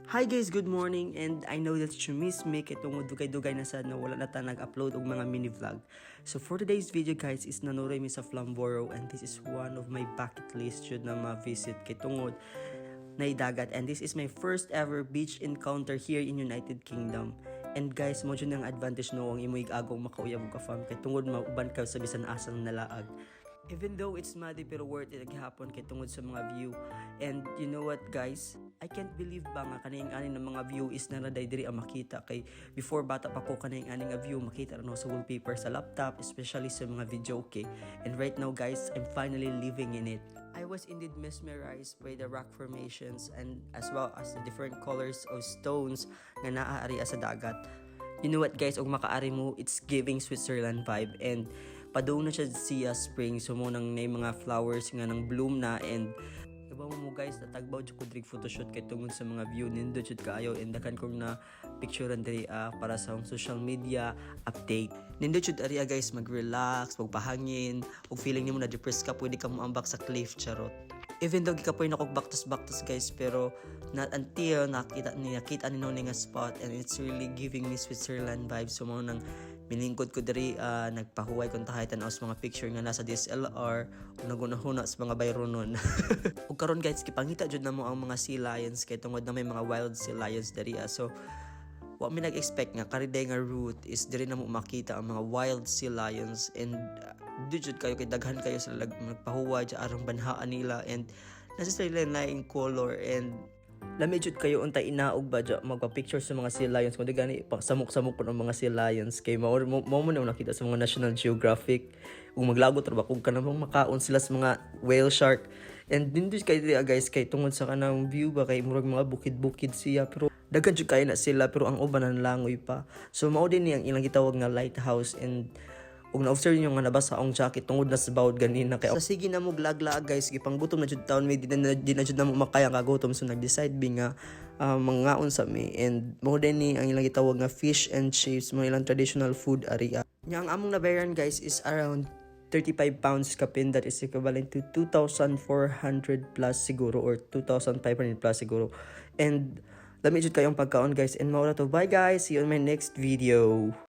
Hi guys, good morning, and I know that you miss me kay tungod dugay-dugay na sad na wala na ta nag-upload og mga mini vlog. So for today's video guys is nanuray mi sa Flamboro, and this is one of my bucket list should na ma-visit kay tungod na dagat, and this is my first ever beach encounter here in United Kingdom. And guys, mo jud ang advantage no ang imo igagong makauyab og ka-farm kay tungod mauban ka sa bisan asang nalaag. Even though it's muddy pero worth it gihapon kay tungod sa mga view. And you know what guys? I can't believe ba nga kaning ani ng mga view is naraday diri ang makita kay before bata pa ko kaning ani nga view makita no sa wallpaper sa laptop, especially sa mga video okay. And right now guys, I'm finally living in it. I was indeed mesmerized by the rock formations and as well as the different colors of stones nga naaari sa dagat. You know what guys, og makaari mo, it's giving Switzerland vibe, and padoon na siya siya spring, so mo nang may mga flowers nga nang bloom na, and iba mo guys, natagbaw jud ko drig photoshoot kay tungod sa mga view nindo jud kaayo, and dakan kong na picturean diri para sa social media update. Nindo jud ari guys, mag-relax, magpahangin, ug feeling nimo na depressed ka, pwede ka moambak sa cliff, charot. Even though gikapoy na kog baktas guys, pero not until nakita ni nga spot, and it's really giving me Switzerland vibes. So mo nang miningkod ko diri, nagpahuway kung tahay tanaw sa mga picture nga nasa DSLR, ug nagunahuna sa mga bayronon. Ug karon guys, kipangita jud namo ang mga sea lions kay tungod na may mga wild sea lions diri. So wa mi nag-expect nga kariday nga route is diri na mo makita ang mga wild sea lions, and jud kayo kay daghan kayo sa nagpahuway sa arang banhaan nila, and nasa sila laing color, and lami jud kayo untay inaog ba magpa-picture sa mga sea lions kundi gani samok-samok po ng mga sea lions kay mao mo na nakita sa mga National Geographic, ug maglagot ra ba kung kanang makaon sila sa mga whale shark. And dindot kay guys kay tungod sa kanang view ba kay murag mga bukid-bukid siya, pero daghan jud kay na sila, pero ang uban ang langoy pa. So mao din ni ang ilang gitawag nga lighthouse, and ug na-observe niyo nga nabasa ang jacket tungod na sa bawod ganina kay sa sige na mo glagla guys, gipanggutom na jud taon, may di na jud na mo makaya nga gutom, so nag-decide bi nga mangaon sa mi, and mao din ni ang ilang gitawag nga fish and chips, mga ilang traditional food area. Nya ang among nabayaran guys is around 35 pounds kapin, that is equivalent to 2,400 plus siguro, or 2,500 plus siguro. And dami jud kayong pagkaon guys, and mao ra to. Bye guys, see you on my next video.